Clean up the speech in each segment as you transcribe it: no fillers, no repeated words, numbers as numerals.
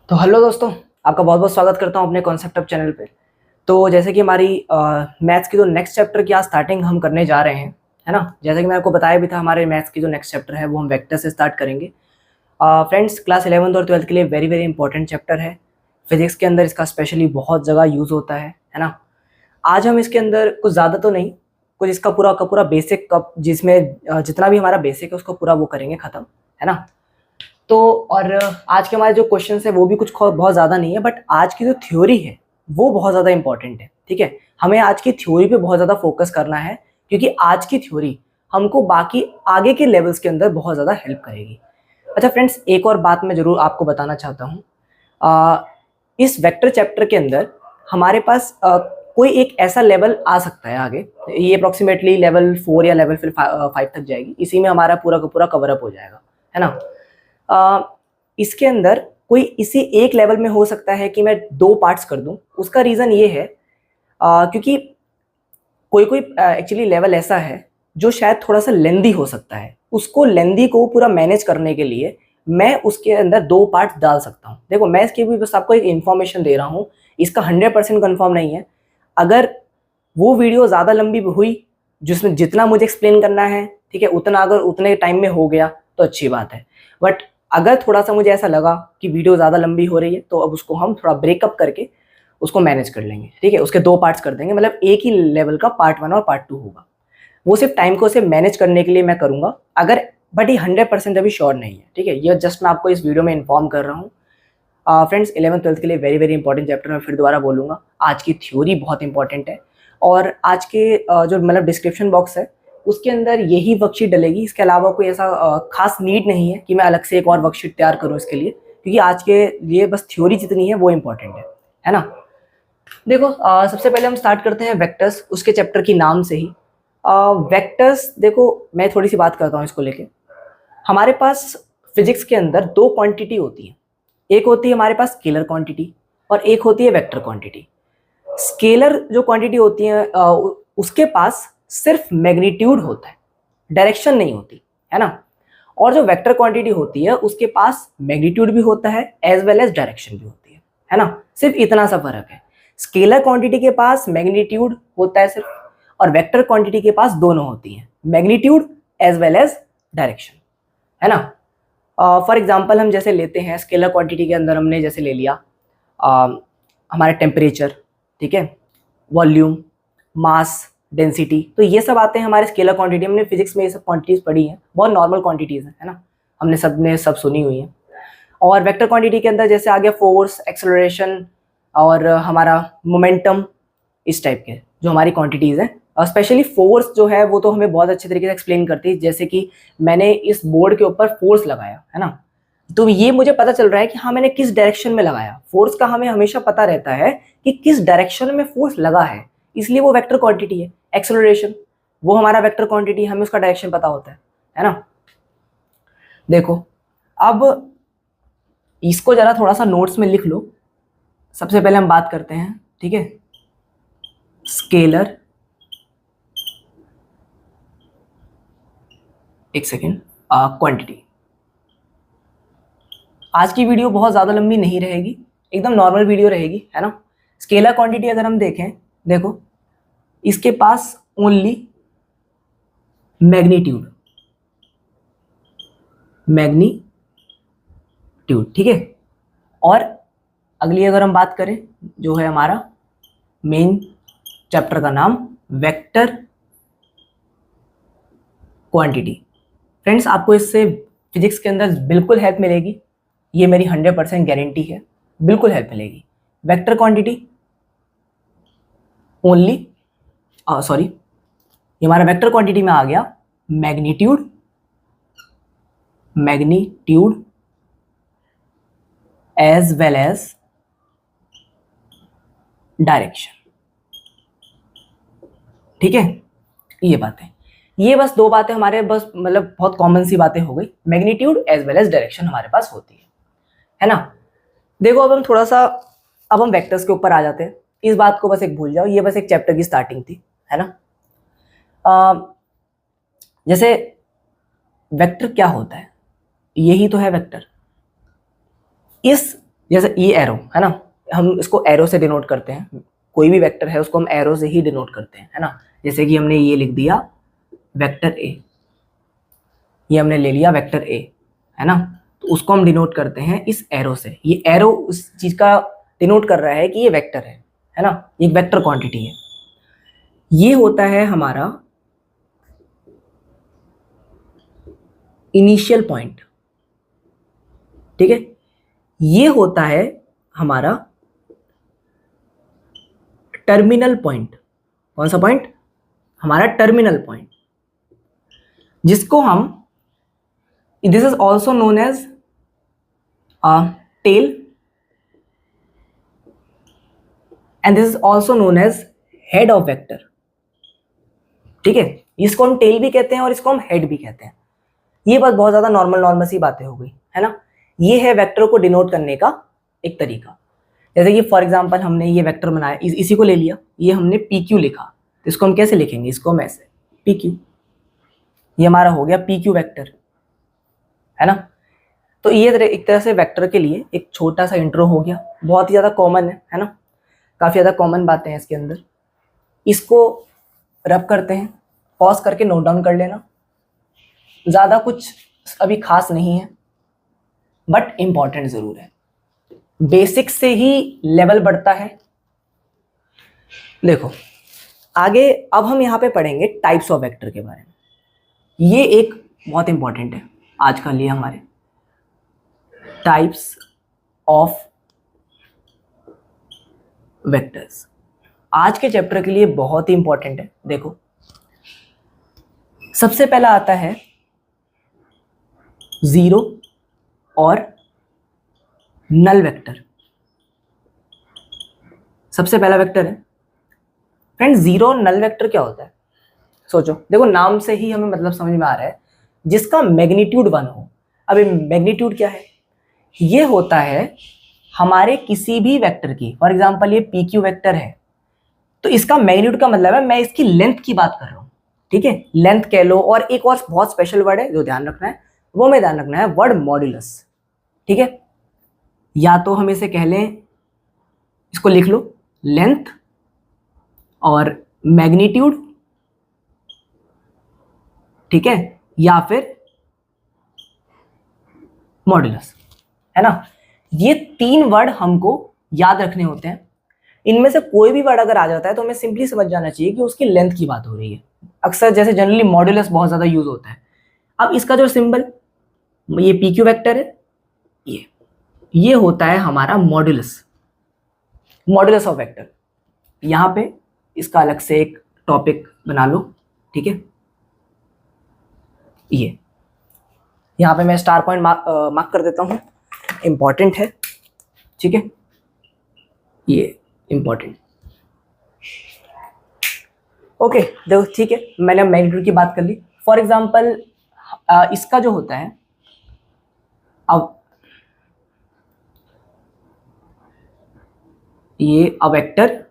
तो हेलो दोस्तों, आपका बहुत बहुत स्वागत करता हूं अपने कॉन्सेप्ट अप चैनल पे। तो जैसे कि हमारी मैथ्स की जो नेक्स्ट चैप्टर की आज स्टार्टिंग हम करने जा रहे हैं, है ना। जैसे कि मैं आपको बताया भी था, हमारे मैथ्स की जो नेक्स्ट चैप्टर है वो हम वेक्टर से स्टार्ट करेंगे। फ्रेंड्स, क्लास 11th और 12th के लिए वेरी वेरी इंपॉर्टेंट चैप्टर है। फिजिक्स के अंदर इसका स्पेशली बहुत जगह यूज़ होता है ना। आज हम इसके अंदर कुछ ज़्यादा तो नहीं, कुछ इसका पूरा का पूरा बेसिक कप जिसमें जितना भी हमारा बेसिक है उसको पूरा वो करेंगे ख़त्म, है ना। तो और आज के हमारे जो क्वेश्चन है वो भी कुछ बहुत ज़्यादा नहीं है, बट आज की जो थ्योरी है वो बहुत ज़्यादा इंपॉर्टेंट है। ठीक है, हमें आज की थ्योरी पे बहुत ज़्यादा फोकस करना है, क्योंकि आज की थ्योरी हमको बाकी आगे के लेवल्स के अंदर बहुत ज़्यादा हेल्प करेगी। अच्छा फ्रेंड्स, एक और बात मैं ज़रूर आपको बताना चाहता हूँ। इस वेक्टर चैप्टर के अंदर हमारे पास कोई एक ऐसा लेवल आ सकता है आगे, ये अप्रोक्सीमेटली लेवल 4 या लेवल फिर 5 तक जाएगी। इसी में हमारा पूरा का पूरा कवर अप हो जाएगा, है ना। इसके अंदर कोई इसी एक लेवल में हो सकता है कि मैं 2 पार्ट्स कर दूं। उसका रीज़न ये है क्योंकि कोई कोई एक्चुअली लेवल ऐसा है जो शायद थोड़ा सा लेंदी हो सकता है। उसको लेंदी को पूरा मैनेज करने के लिए मैं उसके अंदर 2 पार्ट्स डाल सकता हूँ। देखो, मैं इसकी भी बस आपको एक इन्फॉर्मेशन दे रहा हूँ, इसका 100% कन्फर्म नहीं है। अगर वो वीडियो ज़्यादा लंबी हुई, जिसमें जितना मुझे एक्सप्लेन करना है, ठीक है, उतना अगर उतने टाइम में हो गया तो अच्छी बात है। बट अगर थोड़ा सा मुझे ऐसा लगा कि वीडियो ज़्यादा लंबी हो रही है, तो अब उसको हम थोड़ा ब्रेकअप करके उसको मैनेज कर लेंगे। ठीक है, उसके 2 पार्ट्स कर देंगे, मतलब एक ही लेवल का पार्ट 1 और पार्ट 2 होगा। वो सिर्फ टाइम को सिर्फ मैनेज करने के लिए मैं करूँगा, अगर बट ये 100% अभी श्योर नहीं है। ठीक है, ये जस्ट मैं आपको इस वीडियो में इन्फॉर्म कर रहा हूँ। फ्रेंड्स, 11th-12th के लिए वेरी वेरी इंपॉर्टेंट चैप्टर, मैं फिर दोबारा बोलूँगा। आज की थ्योरी बहुत इंपॉर्टेंट है, और आज के जो मतलब डिस्क्रिप्शन बॉक्स है उसके अंदर यही वर्कशीट डलेगी। इसके अलावा कोई ऐसा खास नीड नहीं है कि मैं अलग से एक और वर्कशीट तैयार करूँ इसके लिए, क्योंकि आज के लिए बस थ्योरी जितनी है वो इंपॉर्टेंट है ना। देखो, सबसे पहले हम स्टार्ट करते हैं वेक्टर्स, उसके चैप्टर की नाम से ही। वेक्टर्स, देखो मैं थोड़ी सी बात करता हूँ इसको लेके। हमारे पास फिजिक्स के अंदर 2 क्वांटिटी होती है। एक होती है हमारे पास स्केलर क्वांटिटी, और एक होती है वेक्टर क्वांटिटी। स्केलर जो क्वांटिटी होती है उसके पास सिर्फ मैग्नीट्यूड होता है, डायरेक्शन नहीं होती, है ना। और जो वेक्टर क्वांटिटी होती है उसके पास मैग्नीट्यूड भी होता है एज वेल एज डायरेक्शन भी होती है ना। सिर्फ इतना सा फर्क है। स्केलर क्वांटिटी के पास मैग्नीट्यूड होता है सिर्फ, और वेक्टर क्वांटिटी के पास दोनों होती है, magnitude as well as direction, है ना। फॉर एग्जाम्पल हम जैसे लेते हैं स्केलर क्वांटिटी के अंदर, हमने जैसे ले लिया हमारा टेम्परेचर, ठीक है, वॉल्यूम, मास, डेंसिटी, तो ये सब आते हैं हमारे स्केलर क्वांटिटी। हमने फिजिक्स में ये सब क्वांटिटीज पढ़ी हैं, बहुत नॉर्मल क्वांटिटीज है ना, हमने सब सुनी हुई हैं। और वेक्टर क्वांटिटी के अंदर जैसे आ गया फोर्स, एक्सेलरेशन और हमारा मोमेंटम, इस टाइप के जो हमारी क्वांटिटीज़ हैं। और स्पेशली फोर्स जो है वो तो हमें बहुत अच्छे तरीके से एक्सप्लेन करती है। जैसे कि मैंने इस बोर्ड के ऊपर फोर्स लगाया, है ना, तो ये मुझे पता चल रहा है कि हाँ मैंने किस डायरेक्शन में लगाया। फोर्स का हमें हमेशा पता रहता है कि किस डायरेक्शन में फोर्स लगा है, इसलिए वो वेक्टर क्वांटिटी है। एक्सेलरेशन, वो हमारा वेक्टर क्वांटिटी, हमें उसका डायरेक्शन पता होता है ना। देखो, अब इसको जरा थोड़ा सा नोट्स में लिख लो। सबसे पहले हम बात करते हैं, ठीक है, स्केलर, एक सेकेंड, क्वांटिटी। आज की वीडियो बहुत ज़्यादा लंबी नहीं रहेगी, एकदम नॉर्मल वीडियो रहेगी, है ना। स्केलर क्वांटिटी अगर हम देखें, देखो इसके पास ओनली मैग्नीट्यूड, मैग्नीट्यूड, ठीक है। और अगली अगर हम बात करें, जो है हमारा मेन चैप्टर का नाम, वेक्टर क्वांटिटी। फ्रेंड्स, आपको इससे फिजिक्स के अंदर बिल्कुल हेल्प मिलेगी, ये मेरी 100% गारंटी है, बिल्कुल हेल्प मिलेगी। वेक्टर क्वांटिटी ओनली, सॉरी, ये हमारा वेक्टर क्वांटिटी में आ गया magnitude, magnitude as well as direction, ठीक है। ये बातें, ये बस 2 बातें हमारे बस मतलब बहुत कॉमन सी बातें हो गई। Magnitude as well as direction हमारे पास होती है ना। देखो, अब हम थोड़ा सा, अब हम वेक्टर्स के ऊपर आ जाते हैं। इस बात को बस एक भूल जाओ, ये बस एक चैप्टर की स्टार्टिंग थी, है ना। जैसे वेक्टर क्या होता है, यही तो है वेक्टर। इस जैसे ये एरो है ना, हम इसको एरो से डिनोट करते हैं, कोई भी वेक्टर है उसको हम एरो से ही डिनोट करते हैं, है ना। जैसे कि हमने ये लिख दिया वेक्टर ए, ये हमने ले लिया वेक्टर ए, है ना, तो उसको हम डिनोट करते हैं इस एरो से। ये एरो उस चीज का डिनोट कर रहा है कि ये वेक्टर है ना, ये एक वेक्टर क्वांटिटी है। ये होता है हमारा इनिशियल पॉइंट, ठीक है। ये होता है हमारा टर्मिनल पॉइंट। कौन सा पॉइंट? हमारा टर्मिनल पॉइंट, जिसको हम, this is also known as tail end this is also known as head of vector, ठीक है। इसको हम टेल भी कहते हैं और इसको हम हेड भी कहते हैं। ये बस बहुत ज्यादा नॉर्मल सी बातें हो गई, है ना। ये है वेक्टर को डिनोट करने का एक तरीका। जैसे कि फॉर एग्जांपल हमने ये वेक्टर बनाया, इसी को ले लिया, ये हमने पी क्यू लिखा, तो इसको हम कैसे लिखेंगे? इसको हम ऐसे पी क्यू, ये हमारा हो गया पी क्यू वेक्टर, है ना। तो ये एक तरह से वेक्टर के लिए एक छोटा सा इंट्रो हो गया, बहुत ही ज़्यादा कॉमन है ना, काफ़ी ज़्यादा कॉमन बातें हैं इसके अंदर। इसको रब करते हैं, पॉज करके नोट डाउन कर लेना। ज़्यादा कुछ अभी खास नहीं है, बट इम्पॉर्टेंट ज़रूर है। बेसिक से ही लेवल बढ़ता है। देखो आगे अब हम यहाँ पे पढ़ेंगे टाइप्स ऑफ वेक्टर के बारे में। ये एक बहुत इंपॉर्टेंट है आज का लिए हमारे, टाइप्स ऑफ वेक्टर्स आज के चैप्टर के लिए बहुत ही इंपॉर्टेंट है। देखो सबसे पहला आता है जीरो और नल वेक्टर। सबसे पहला वेक्टर है फ्रेंड जीरो। नल वेक्टर क्या होता है? सोचो, देखो नाम से ही हमें मतलब समझ में आ रहा है, जिसका मैग्नीट्यूड 1 हो। अब मैग्नीट्यूड क्या है? ये होता है हमारे किसी भी वेक्टर की, फॉर एग्जांपल ये पी क्यू वेक्टर है, तो इसका मैग्नीट्यूड का मतलब है मैं इसकी लेंथ की बात कर रहा हूं, ठीक है, लेंथ कह लो। और एक और बहुत स्पेशल वर्ड है जो ध्यान रखना है, वो में ध्यान रखना है, वर्ड मॉड्यूलस, ठीक है। या तो हम इसे कह लें, इसको लिख लो लेंथ और मैग्नीट्यूड, ठीक है, या फिर मॉड्यूलस, है ना। ये तीन वर्ड हमको याद रखने होते हैं। इनमें से कोई भी वर्ड अगर आ जाता है तो हमें सिंपली समझ जाना चाहिए कि उसकी लेंथ की बात हो रही है। अक्सर जैसे जनरली मॉड्यूलस बहुत ज्यादा यूज होता है। अब इसका जो सिंबल, ये पी क्यू वेक्टर है, ये होता है हमारा मॉड्यूलस, मॉड्यूलस ऑफ वेक्टर। यहां पे इसका अलग से एक टॉपिक बना लो, ठीक है। ये यहां पे मैं स्टार पॉइंट मार्क कर देता हूं, इंपॉर्टेंट है, ठीक है, ये इंपॉर्टेंट। ओके देखो ठीक है, मैंने मैग्नीट्यूड की बात कर ली। फॉर एग्जांपल इसका जो होता है, अब ये a vector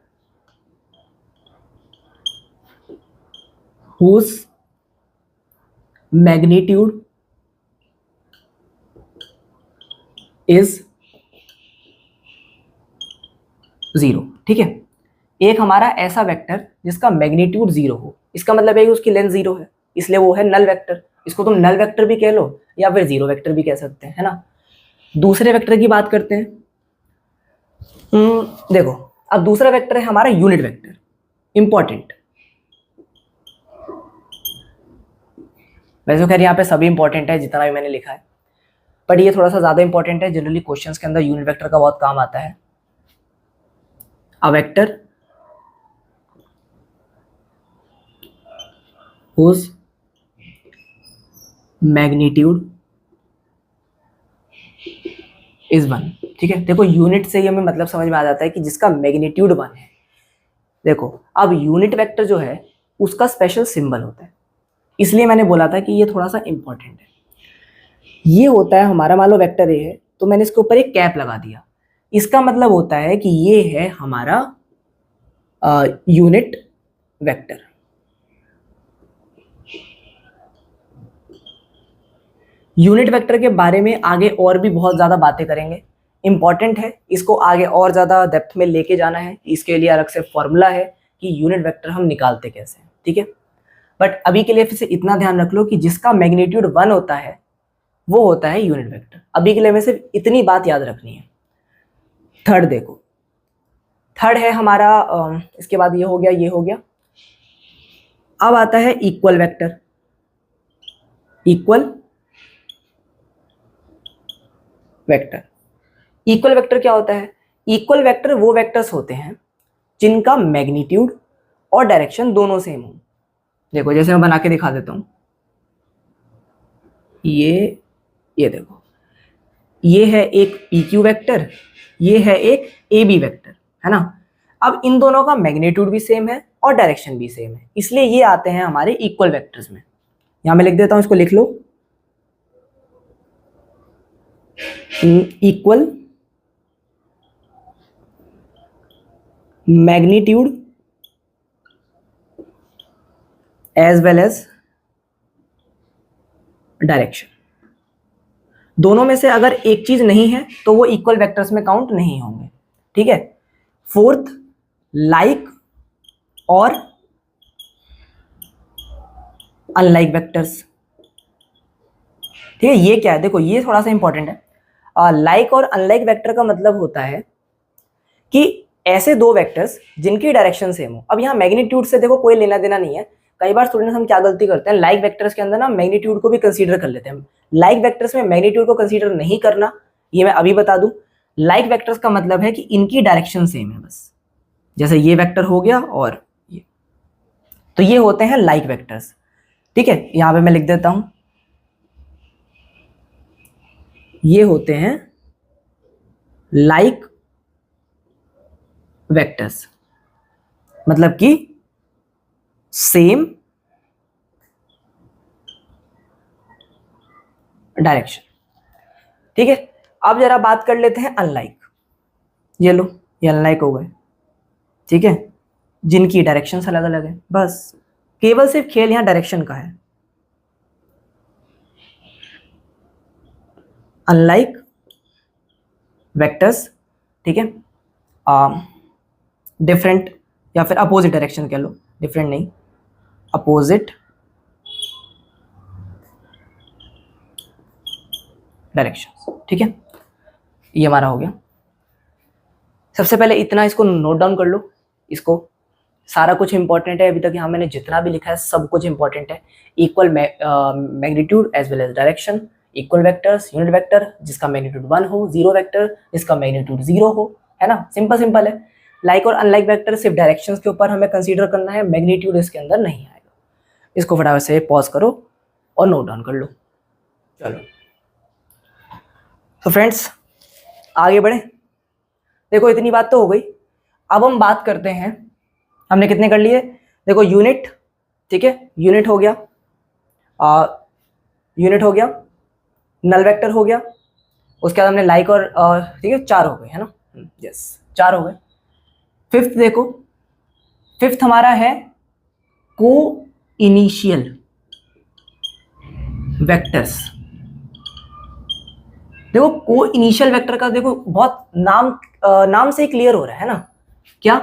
whose magnitude is 0, ठीक है। एक हमारा ऐसा वेक्टर जिसका मैग्नीट्यूड 0 हो, इसका मतलब है कि उसकी लेंथ 0 है, इसलिए वो है नल वेक्टर। इसको तुम नल वेक्टर भी कह लो या फिर जीरो वेक्टर भी कह सकते हैं, है ना। दूसरे वेक्टर की बात करते हैं। देखो अब दूसरा वेक्टर है हमारा यूनिट वेक्टर, इंपॉर्टेंट। वैसे खैर यहाँ पे सभी इंपॉर्टेंट है जितना भी मैंने लिखा है, बट ये थोड़ा सा ज्यादा इंपॉर्टेंट है। जनरली क्वेश्चंस के अंदर यूनिट वेक्टर का बहुत काम आता है। A vector whose magnitude is 1, ठीक है। देखो यूनिट से ही हमें मतलब समझ में आ जाता है कि जिसका मैग्नीट्यूड 1 है। देखो अब यूनिट वेक्टर जो है उसका स्पेशल सिंबल होता है, इसलिए मैंने बोला था कि ये थोड़ा सा इंपॉर्टेंट है। ये होता है हमारा, मान लो वेक्टर ए है तो मैंने इसके ऊपर एक कैप लगा दिया, इसका मतलब होता है कि ये है हमारा यूनिट वेक्टर। यूनिट वेक्टर के बारे में आगे और भी बहुत ज्यादा बातें करेंगे। इंपॉर्टेंट है, इसको आगे और ज़्यादा डेप्थ में लेके जाना है, इसके लिए अलग से फॉर्मूला है कि यूनिट वेक्टर हम निकालते कैसे हैं, ठीक है। बट अभी के लिए फिर से इतना ध्यान रख लो कि जिसका मैग्नीट्यूड 1 होता है वो होता है यूनिट वेक्टर। अभी के लिए हमें सिर्फ इतनी बात याद रखनी है। थर्ड देखो, थर्ड है हमारा इसके बाद ये हो गया, ये हो गया। अब आता है equal vector. Equal vector, equal vector क्या होता है? इक्वल वेक्टर वो वेक्टर्स होते हैं जिनका मैग्नीट्यूड और डायरेक्शन दोनों सेम हो। देखो जैसे मैं बना के दिखा देता हूं, ये देखो, ये है एक PQ वेक्टर, ये है एक AB वेक्टर, है ना। अब इन दोनों का मैग्नीट्यूड भी सेम है और डायरेक्शन भी सेम है, इसलिए ये आते हैं हमारे इक्वल वेक्टर्स में। यहां मैं लिख देता हूं, इसको लिख लो, equal magnitude as well as direction. दोनों में से अगर एक चीज नहीं है तो वो इक्वल वेक्टर्स में काउंट नहीं होंगे, ठीक है। फोर्थ, लाइक और अनलाइक वेक्टर्स, ठीक है। ये क्या है? देखो ये थोड़ा सा इंपॉर्टेंट है। लाइक और अनलाइक वेक्टर का मतलब होता है कि ऐसे दो वेक्टर्स जिनकी डायरेक्शन सेम हो। अब यहाँ मैग्नीट्यूड से देखो कोई लेना देना नहीं है। कई बार स्टूडेंट्स हम क्या गलती करते हैं, लाइक वेक्टर्स के अंदर ना मैग्नीट्यूड को भी कंसीडर कर लेते हैं। लाइक वेक्टर्स में मैग्नीट्यूड को कंसीडर नहीं करना, ये मैं अभी बता दूं। लाइक वेक्टर्स का मतलब है कि इनकी डायरेक्शन सेम है बस, जैसे ये वेक्टर हो गया और ये, तो ये होते हैं लाइक वेक्टर्स, ठीक है। यहां पे मैं लिख देता हूं, ये होते हैं लाइक वेक्टर्स, मतलब कि सेम डायरेक्शन, ठीक है। अब जरा बात कर लेते हैं अनलाइक। ये लो, ये अनलाइक हो गए, ठीक है, जिनकी डायरेक्शंस अलग अलग है। बस केवल सिर्फ खेल यहां डायरेक्शन का है। अनलाइक वेक्टर्स, ठीक है, डिफरेंट या फिर अपोजिट डायरेक्शन कह लो, डिफरेंट नहीं, अपोजिट डायरेक्शन, ठीक है। ये हमारा हो गया। सबसे पहले इतना इसको नोट डाउन कर लो, इसको सारा कुछ इंपॉर्टेंट है। अभी तक यहाँ मैंने जितना भी लिखा है सब कुछ इंपॉर्टेंट है। Equal magnitude as well as direction, equal vectors, unit vector जिसका मैग्नीट्यूड 1 हो, जीरो वेक्टर जिसका मैग्नीट्यूड 0 हो, है ना। सिंपल सिंपल है। लाइक और अनलाइक वेक्टर सिर्फ डायरेक्शंस के ऊपर हमें कंसीडर करना है, मैग्नीट्यूड इसके अंदर नहीं आएगा। इसको फटाफट से पॉज करो और नोट डाउन कर लो। चलो तो फ्रेंड्स आगे बढ़े। देखो इतनी बात तो हो गई। अब हम बात करते हैं, हमने कितने कर लिए? देखो यूनिट, ठीक है, यूनिट हो गया, यूनिट हो गया, नल वेक्टर हो गया, उसके बाद हमने लाइक और ठीक है 4 हो गए, है ना। यस 4 हो गए। फिफ्थ देखो, फिफ्थ हमारा है को इनिशियल वेक्टर्स। देखो को इनिशियल वेक्टर का देखो बहुत नाम से ही क्लियर हो रहा है ना क्या?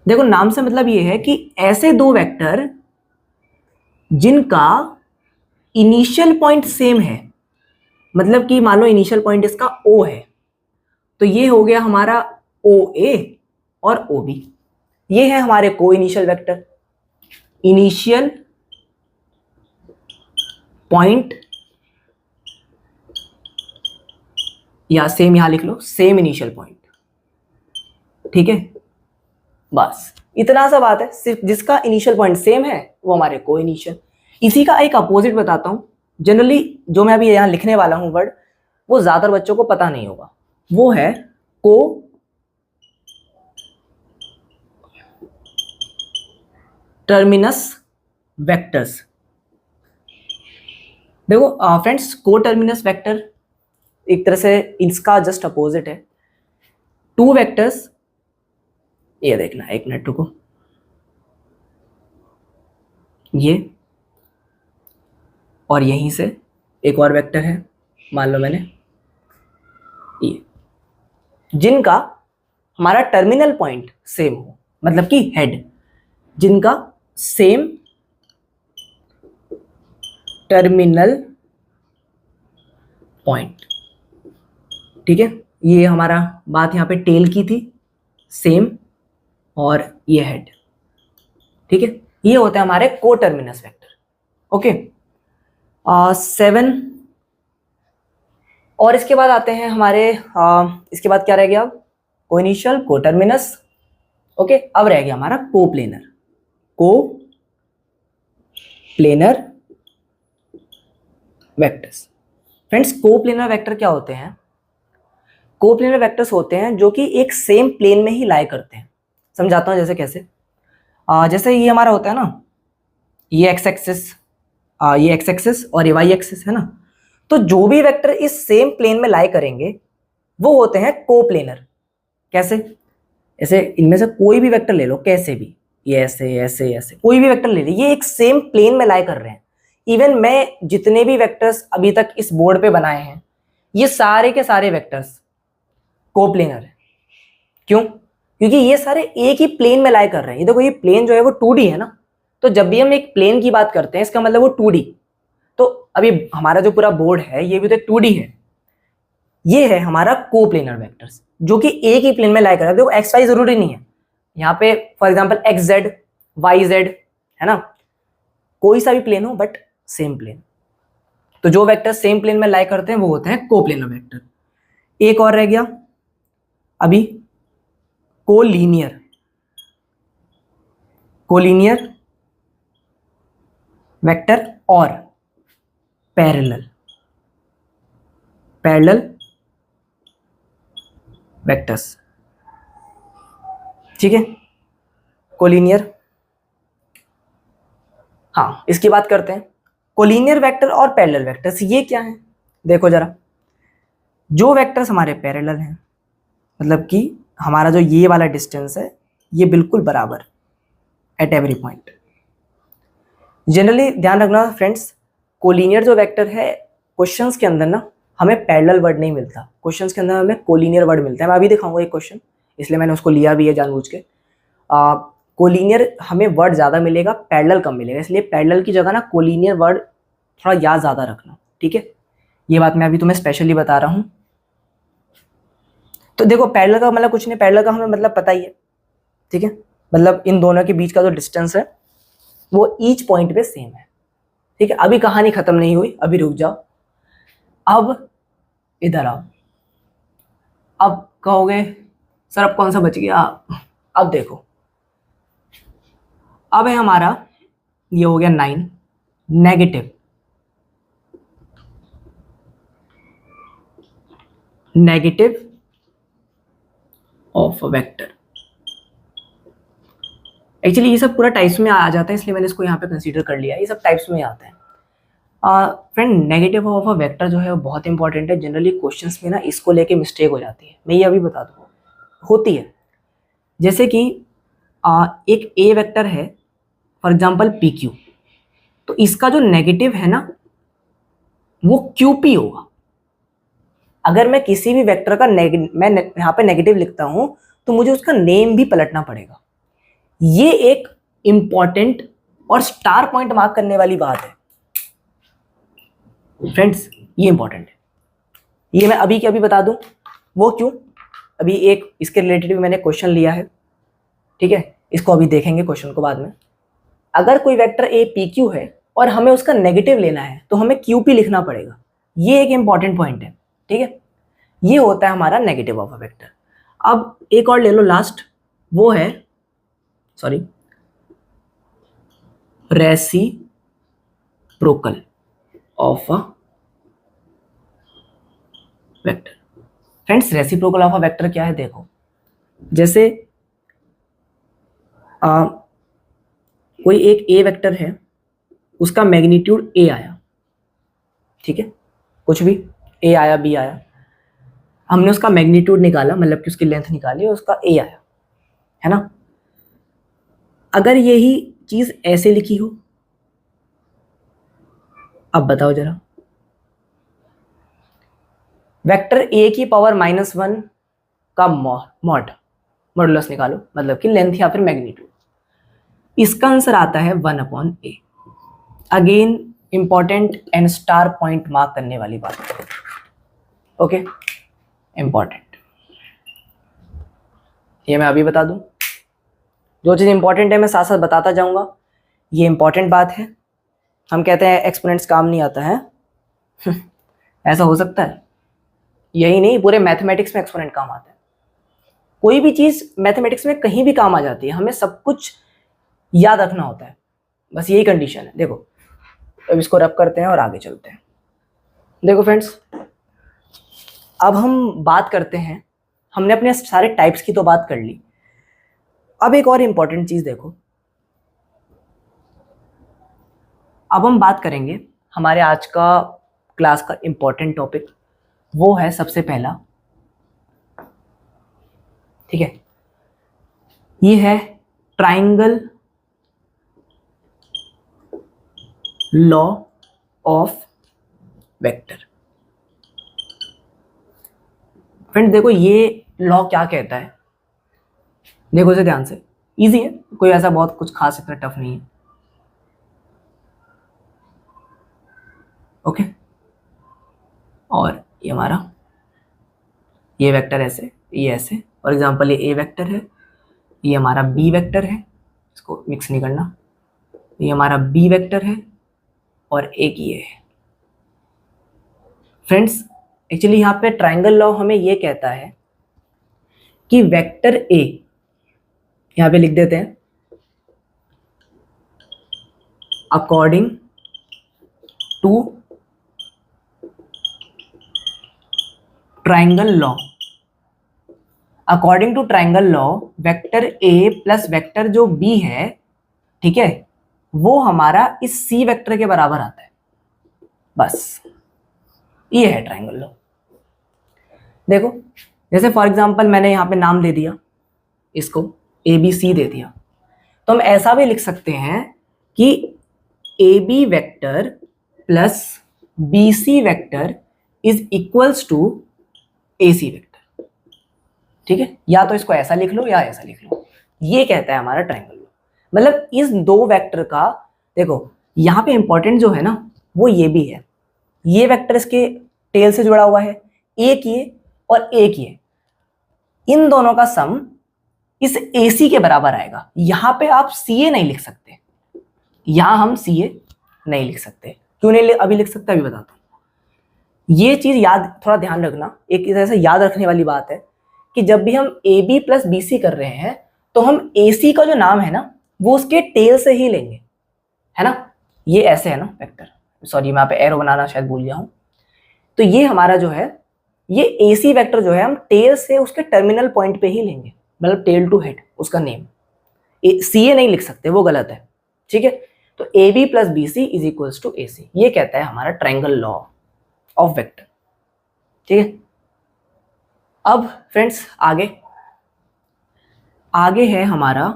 देखो नाम से मतलब ये है कि ऐसे दो वेक्टर जिनका इनिशियल पॉइंट सेम है, मतलब कि मान लो इनिशियल पॉइंट इसका O है, तो ये हो गया हमारा OA और OB। ये है हमारे को इनिशियल वेक्टर। इनिशियल पॉइंट, या सेम यहां लिख लो, सेम इनिशियल पॉइंट, ठीक है। बस इतना सा बात है। सिर्फ जिसका इनिशियल पॉइंट सेम है वो हमारे को इनिशियल। इसी का एक अपोजिट बताता हूं। जनरली जो मैं अभी यहां लिखने वाला हूं वर्ड, वो ज्यादातर बच्चों को पता नहीं होगा। वो है को टर्मिनस वेक्टर्स। देखो फ्रेंड्स, को टर्मिनस वेक्टर एक तरह से इसका जस्ट अपोजिट है। टू वेक्टर्स, ये देखना, एक मिनट रुको, ये और यहीं से एक और वेक्टर है, मान लो मैंने ये जिनका हमारा टर्मिनल पॉइंट सेम हो, मतलब कि हेड, जिनका सेम टर्मिनल पॉइंट। ठीक है, ये हमारा बात यहाँ पे टेल की थी, सेम, और ये हेड। ठीक है, ये होते हैं हमारे को टर्मिनस वेक्टर। ओके, 7। और इसके बाद आते हैं हमारे इसके बाद क्या रह गया अब, को इनिशियल, को टर्मिनस। ओके, अब रह गया हमारा को प्लेनर। को प्लेनर वेक्टर्स। फ्रेंड्स, को प्लेनर वेक्टर क्या होते हैं? को प्लेनर वेक्टर्स होते हैं जो कि एक सेम प्लेन में ही लाई करते हैं। समझाता हूं, जैसे कैसे। जैसे ये हमारा होता है ना, ये एक्स एक्सिस, ये एक्स एक्सिस और ये वाई एक्सिस है ना, तो जो भी वेक्टर इस सेम प्लेन में लाई करेंगे वो होते हैं को प्लेनर। कैसे? ऐसे इनमें से कोई भी वेक्टर ले लो, कैसे भी, ये ऐसे ऐसे ऐसे कोई भी वेक्टर ले लो, ये एक सेम प्लेन में लाई कर रहे हैं। इवन मैं जितने भी वेक्टर्स अभी तक इस बोर्ड पे बनाए हैं, ये सारे के सारे वेक्टर्स कोप्लेनर है। क्यों? क्योंकि ये सारे एक ही प्लेन में लाई कर रहे हैं। ये देखो, ये प्लेन जो है वो 2D है ना, तो जब भी हम एक प्लेन की बात करते हैं इसका मतलब वो 2D। तो अभी हमारा जो पूरा बोर्ड है ये भी तो 2D है। ये है हमारा कोप्लेनर वेक्टर्स जो कि एक ही प्लेन में लाई कर रहा है। देखो, एक्स वाई जरूरी नहीं है यहाँ पे, for example X Z, Y Z, है ना, कोई सा भी प्लेन हो बट सेम प्लेन। तो जो वेक्टर सेम प्लेन में लाई करते हैं वो होते हैं कोप्लेनर वेक्टर। एक और रह गया अभी, कोलीनियर। कोलीनियर वेक्टर और पैरेलल पैरेलल वेक्टर्स। ठीक है, कोलीनियर। हाँ, इसकी बात करते हैं। कोलीनियर वेक्टर और पैरेलल वेक्टर्स ये क्या है? देखो जरा, जो वेक्टर्स हमारे पैरेलल हैं, मतलब कि हमारा जो ये वाला डिस्टेंस है ये बिल्कुल बराबर एट एवरी पॉइंट। जनरली ध्यान रखना फ्रेंड्स, कोलीनियर जो वेक्टर है, क्वेश्चंस के अंदर ना हमें पैरेलल वर्ड नहीं मिलता, क्वेश्चंस के अंदर हमें कोलीनियर वर्ड मिलता है। मैं अभी दिखाऊंगा एक क्वेश्चन, इसलिए मैंने उसको लिया भी है जानबूझ के। कोलीनियर हमें वर्ड ज़्यादा मिलेगा, पैरेलल कम मिलेगा, इसलिए पैरेलल की जगह ना कोलीनियर वर्ड थोड़ा याद ज़्यादा रखना। ठीक है, ये बात मैं अभी तुम्हें स्पेशली बता रहा हूँ। तो देखो, पैरेलल का मतलब कुछ नहीं, पैरेलल का हमें मतलब पता ही है। ठीक है, मतलब इन दोनों के बीच का जो डिस्टेंस है वो ईच पॉइंट पे सेम है। ठीक है, अभी कहानी खत्म नहीं हुई, अभी रुक जाओ। अब इधर आओ। अब कहोगे सर अब कौन सा बच गया? अब देखो, अब है हमारा, ये हो गया 9, negative negative of a vector. Actually ये सब पूरा टाइप्स में आ जाता है, इसलिए मैंने इसको यहाँ पे कंसीडर कर लिया। ये सब टाइप्स में आता है। Friend, negative of a vector जो है वो बहुत इंपॉर्टेंट है। जनरली क्वेश्चंस में ना इसको लेके मिस्टेक हो जाती है, मैं ये अभी बता दूँ, होती है। जैसे कि एक ए वेक्टर है, फॉर एग्जांपल पी क्यू, तो इसका जो नेगेटिव है ना वो क्यू पी होगा। अगर मैं किसी भी वेक्टर का मैं यहाँ पे नेगेटिव लिखता हूं तो मुझे उसका नेम भी पलटना पड़ेगा। ये एक इंपॉर्टेंट और स्टार पॉइंट मार्क करने वाली बात है फ्रेंड्स, ये इंपॉर्टेंट है। ये मैं अभी के अभी बता दूं, वो क्यों? अभी एक इसके रिलेटेड मैंने क्वेश्चन लिया है। ठीक है, इसको अभी देखेंगे क्वेश्चन को बाद में। अगर कोई वेक्टर ए पी क्यू है और हमें उसका नेगेटिव लेना है तो हमें क्यू पी लिखना पड़ेगा। ये एक इंपॉर्टेंट पॉइंट है। ठीक है, ये होता है हमारा नेगेटिव ऑफ अ वेक्टर। अब एक और ले लो लास्ट, वो है reciprocal of a vector. Friends, reciprocal of a vector क्या है? देखो, जैसे कोई एक ए वेक्टर है, उसका मैग्नीट्यूड ए आया। ठीक है, कुछ भी ए आया, बी आया, हमने उसका मैग्नीट्यूड निकाला, मतलब कि उसकी लेंथ निकाली और उसका ए आया, है ना। अगर यही चीज ऐसे लिखी हो, अब बताओ जरा, वेक्टर ए की पावर -1 का मॉडुलस निकालो, मतलब कि लेंथ या फिर मैग्नीट्यूड। इसका आंसर आता है 1/a। Again important and star point mark करने वाली बात, ओके, इंपॉर्टेंट। ये मैं अभी बता दूं, जो चीज़ इंपॉर्टेंट है मैं साथ साथ बताता जाऊंगा। ये इंपॉर्टेंट बात है। हम कहते हैं एक्सपोनेंट्स काम नहीं आता है ऐसा हो सकता है? यही नहीं, पूरे मैथमेटिक्स में एक्सपोनेंट काम आता है। कोई भी चीज़ मैथमेटिक्स में कहीं भी काम आ जाती है, हमें सब कुछ याद रखना होता है, बस यही कंडीशन है। देखो अब इसको रब करते हैं और आगे चलते हैं। देखो फ्रेंड्स, अब हम बात करते हैं, हमने अपने सारे टाइप्स की तो बात कर ली। अब एक और इंपॉर्टेंट चीज़ देखो, अब हम बात करेंगे हमारे आज का क्लास का इंपॉर्टेंट टॉपिक, वो है सबसे पहला, ठीक है, ये है triangle law of vector. Friend देखो ये लॉ क्या कहता है, देखो इसे ध्यान से, इजी है, कोई ऐसा बहुत कुछ खास इतना टफ नहीं है, ओके। और ये हमारा ये वेक्टर ऐसे, ये ऐसे, फॉर एग्जांपल ये ए वेक्टर है, ये हमारा बी वेक्टर है, इसको मिक्स नहीं करना, ये हमारा बी वेक्टर है और एक ये है। फ्रेंड्स एक्चुअली यहाँ पे ट्राइंगल लॉ हमें ये कहता है कि वेक्टर ए, यहाँ पे लिख देते हैं, according to triangle law, according to triangle law vector A plus vector जो बी है, ठीक है, वो हमारा इस सी वेक्टर के बराबर आता है। बस ये है ट्राइंगल लॉ। देखो जैसे फॉर एग्जांपल मैंने यहाँ पे नाम दे दिया, इसको ए बी सी दे दिया, तो हम ऐसा भी लिख सकते हैं कि A B vector plus B C vector is equals to A C vector, ठीक है। या तो इसको ऐसा लिख लो या ऐसा लिख लो, ये कहता है हमारा ट्राइंगल लॉ। मतलब इस दो वेक्टर का, देखो यहाँ पे इंपॉर्टेंट जो है ना वो ये भी है, ये वेक्टर इसके टेल से जुड़ा हुआ है, एक ये और एक ये, इन दोनों का सम इस AC के बराबर आएगा। यहां पे आप CA नहीं लिख सकते, यहां हम CA नहीं लिख सकते, क्यों नहीं अभी लिख सकते अभी बताता हूं। ये चीज याद, थोड़ा ध्यान रखना, एक तरह से याद रखने वाली बात है कि जब भी हम AB प्लस BC कर रहे हैं तो हम AC का जो नाम है ना वो उसके टेल से ही लेंगे, है ना। ये ऐसे है ना वेक्टर, सॉरी मैं यहाँ पे एरो बनाना शायद भूल गया हूं। तो ये हमारा जो है, ये AC वेक्टर जो है हम टेल से उसके टर्मिनल पॉइंट पे ही लेंगे, मतलब टेल टू हेड उसका नेम, CA नहीं लिख सकते, वो गलत है, ठीक है। तो AB plus BC is equals to AC, ये कहता है हमारा ट्राइंगल लॉ ऑफ वेक्टर, ठीक है। अब फ्रेंड्स आगे है हमारा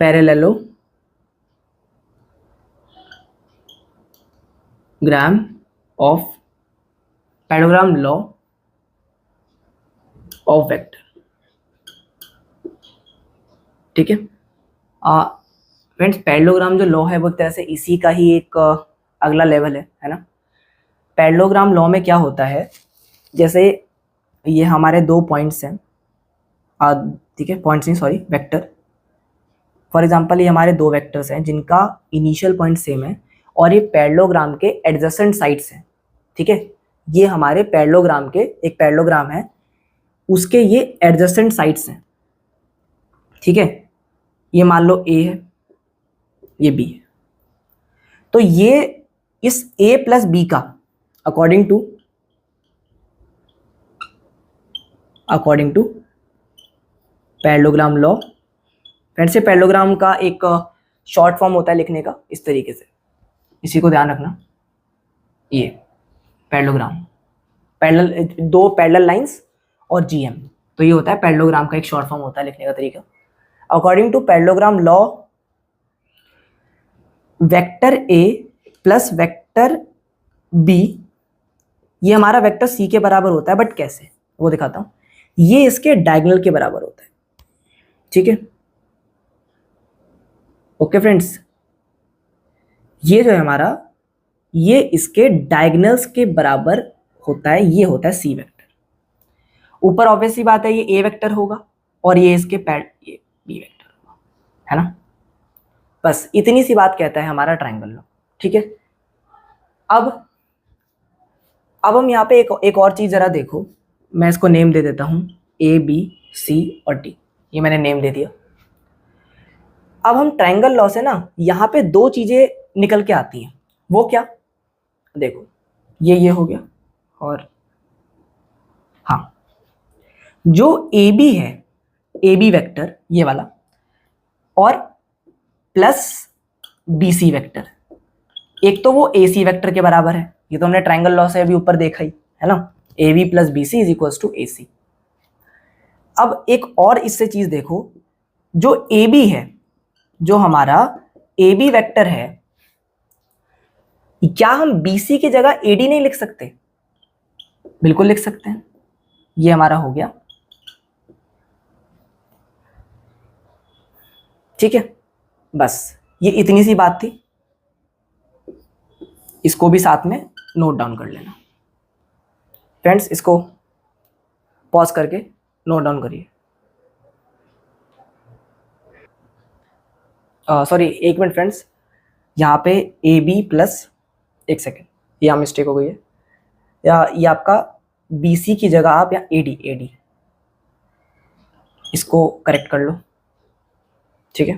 पैरेललोग्राम लॉ ऑफ वेक्टर, ठीक है। फ्रेंड्स पैरेललोग्राम जो लॉ है वो एक तरह से इसी का ही एक अगला लेवल है ना। पैरेललोग्राम लॉ में क्या होता है, जैसे ये हमारे दो पॉइंट्स हैं, ठीक है, पॉइंट्स नहीं सॉरी वेक्टर, फॉर एग्जांपल ये हमारे दो वेक्टर्स हैं जिनका इनिशियल पॉइंट सेम है और ये पैरेललोग्राम के एडजेसेंट साइड्स हैं, ठीक है। ये हमारे पैरेललोग्राम के, एक पैरेललोग्राम है उसके ये एडजेसेंट साइड्स हैं, ठीक है। ये मान लो A है, ये B है, तो ये इस A प्लस B का according to parallelogram law, friends से पैरेललोग्राम का एक शॉर्ट फॉर्म होता है लिखने का इस तरीके से, इसी को ध्यान रखना। ये पैरेललोग्राम, दो पैरेलल लाइंस और GM, तो ये होता है पैरेललोग्राम का एक शॉर्ट फॉर्म होता है लिखने का तरीका। According to parallelogram law vector A plus vector B, ये हमारा वेक्टर सी के बराबर होता है, बट कैसे वो दिखाता हूं। ये इसके डायगोनल के बराबर होता है, ठीक है। ओके फ्रेंड्स, ये जो है हमारा, ये इसके डायगोनल्स के बराबर होता है, ये होता है सी वेक्टर। ऊपर ऑब्वियसली बात है, ये ए वेक्टर होगा और ये इसके पैड ये बी वेक्टर होगा, है ना। बस इतनी सी बात कहता है हमारा ट्रायंगल लॉ, ठीक है। अब हम यहाँ पे एक और चीज जरा देखो, मैं इसको नेम दे देता हूं ए बी सी और डी, ये मैंने नेम दे दिया। अब हम ट्रायंगल लॉ से ना यहाँ पे दो चीजें निकल के आती हैं, वो क्या, देखो ये हो गया, और हाँ, जो ए बी है, ए बी वेक्टर ये वाला, और प्लस बी सी वेक्टर, एक तो वो ए सी वेक्टर के बराबर है, ये तो हमने ट्रायंगल लॉ से अभी ऊपर देखा ही है ना, A B plus B C is equal to A C. अब एक और इससे चीज देखो, जो ए बी है, जो हमारा ए बी वेक्टर है, क्या हम बी सी की जगह ए डी नहीं लिख सकते? बिल्कुल लिख सकते हैं। ये हमारा हो गया, ठीक है। बस ये इतनी सी बात थी, इसको भी साथ में नोट डाउन कर लेना फ्रेंड्स, इसको पॉज करके नोट डाउन करिए। सॉरी, एक मिनट फ्रेंड्स, यहाँ पे ए बी प्लस, एक सेकेंड, यहाँ मिस्टेक हो गई है, या ये आपका बी सी की जगह आप या ए डी, इसको करेक्ट कर लो, ठीक है।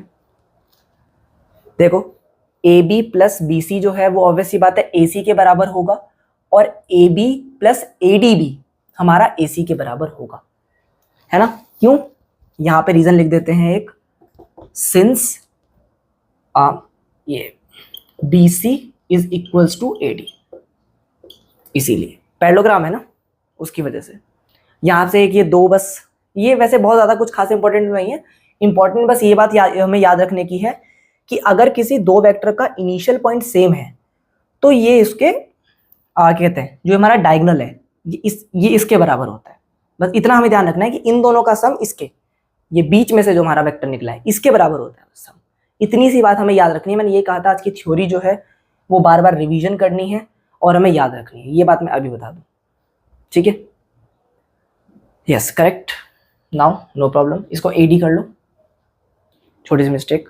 देखो A B plus B C जो है वो ऑब्वियसली बात है ए सी के बराबर होगा, और A B plus A D भी हमारा ए सी के बराबर होगा, है ना। क्यों? यहाँ पे रीजन लिख देते हैं एक, सिंस ये B C is equals to A D, इसीलिए पैरेललोग्राम है ना, उसकी वजह से यहाँ से एक ये दो, बस ये वैसे बहुत ज़्यादा कुछ खास इंपॉर्टेंट नहीं है, इंपॉर्टेंट बस ये बात हमें याद रखने की है कि अगर किसी दो वेक्टर का इनिशियल पॉइंट सेम है तो ये इसके कहते हैं जो हमारा डायगोनल है ये इसके बराबर होता है। बस इतना हमें ध्यान रखना है कि इन दोनों का सम इसके, ये बीच में से जो हमारा वेक्टर निकला है इसके बराबर होता है सम। इतनी सी बात हमें याद रखनी है। मैंने ये कहा था आज की थ्योरी जो है वो बार बार रिवीजन करनी है और हमें याद रखनी है, ये बात मैं अभी बता दूं, ठीक है। Yes correct, now no problem, इसको एडी कर लो, छोटी सी मिस्टेक,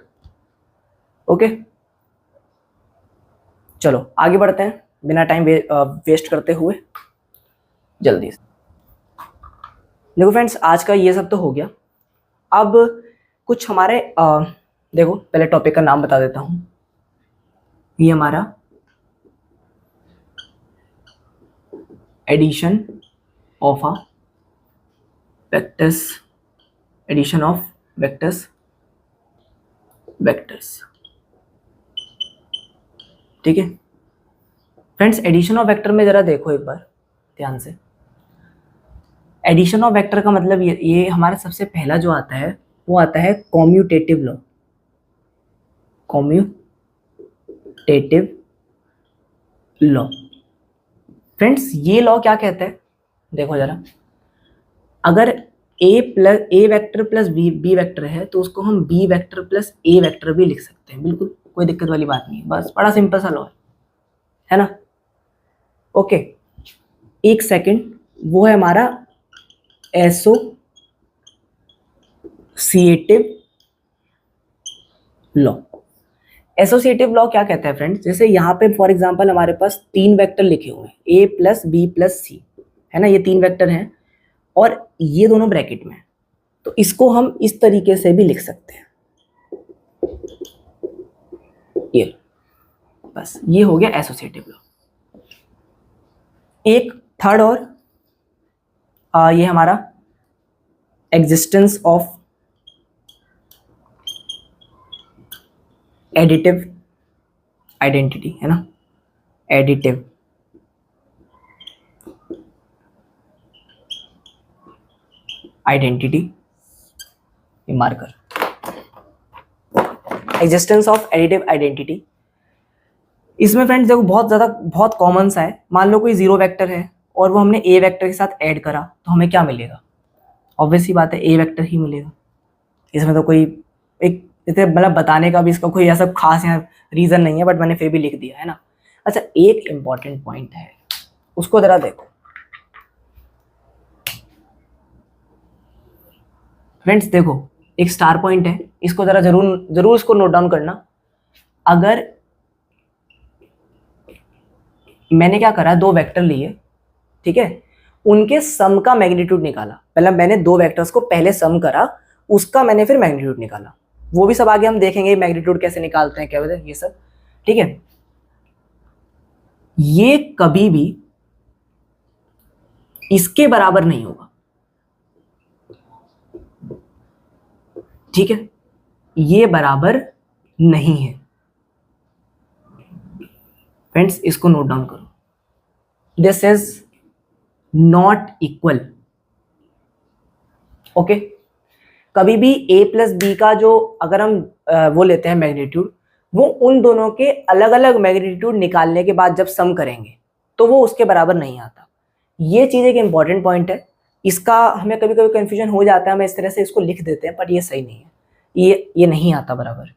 ओके। चलो आगे बढ़ते हैं बिना टाइम वेस्ट करते हुए, जल्दी से। देखो फ्रेंड्स, आज का ये सब तो हो गया। अब कुछ हमारे देखो पहले टॉपिक का नाम बता देता हूं, ये हमारा addition of vectors, addition of vectors, ठीक है फ्रेंड्स। एडिशन ऑफ वेक्टर में जरा देखो एक बार ध्यान से, एडिशन ऑफ वेक्टर का मतलब ये हमारा सबसे पहला जो आता है वो आता है commutative law, commutative law. Friends ये लॉ क्या कहता है, देखो जरा, अगर ए वेक्टर प्लस बी वेक्टर है तो उसको हम बी वेक्टर प्लस ए वेक्टर भी लिख सकते हैं, बिल्कुल कोई दिक्कत वाली बात नहीं है, बस बड़ा सिंपल सा लॉ है ना। ओके एक सेकंड, वो है हमारा एसोसिएटिव लॉ। एसोसिएटिव लॉ क्या कहता है फ्रेंड्स, जैसे यहाँ पे फॉर एग्जांपल हमारे पास तीन वेक्टर लिखे हुए हैं ए प्लस बी प्लस सी, है ना, ये तीन वेक्टर हैं और ये दोनों ब्रैकेट में, तो इसको हम इस तरीके से भी लिख सकते हैं, ये बस ये हो गया एसोसिएटिव लॉ। एक थर्ड और ये हमारा एग्जिस्टेंस ऑफ एडिटिव आइडेंटिटी, है ना, एडिटिव आइडेंटिटी, ये marker, existence of additive identity इसमें फ्रेंड्स देखो बहुत कॉमन सा है। मान लो कोई जीरो वेक्टर है और वो हमने ए वेक्टर के साथ ऐड करा, तो हमें क्या मिलेगा? ऑब्वियस सी बात है, ए वेक्टर ही मिलेगा। इसमें तो कोई एक इसे मतलब बताने का भी इसका कोई ऐसा खास यहाँ रीज़न नहीं है, बट मैंने फिर भी लिख दिया है ना। अच्छा, एक इम्पॉर्टेंट पॉइंट है, उसको ज़रा देखो फ्रेंड्स। देखो एक स्टार पॉइंट है, इसको ज़रा जरूर इसको नोट डाउन करना। अगर मैंने क्या करा, दो वेक्टर लिए, ठीक है, उनके सम का मैग्नीट्यूड निकाला। पहले मैंने दो वेक्टर्स को पहले सम करा, उसका मैंने फिर मैग्नीट्यूड निकाला। वो भी सब आगे हम देखेंगे, मैग्नीट्यूड कैसे निकालते हैं, क्या होता है ये सब, ठीक है। ये कभी भी इसके बराबर नहीं होगा, ठीक है, ये बराबर नहीं है फ्रेंड्स, इसको नोट डाउन करो। This is not equal, okay. कभी भी a प्लस बी का जो अगर हम वो लेते हैं मैग्नीट्यूड, वो उन दोनों के अलग अलग मैग्नीट्यूड निकालने के बाद जब सम करेंगे तो वो उसके बराबर नहीं आता। ये चीज़ एक इंपॉर्टेंट पॉइंट है, इसका हमें कभी कभी कंफ्यूजन हो जाता है, हम इस तरह से इसको लिख देते हैं, पर ये सही नहीं है, ये नहीं आता बराबर,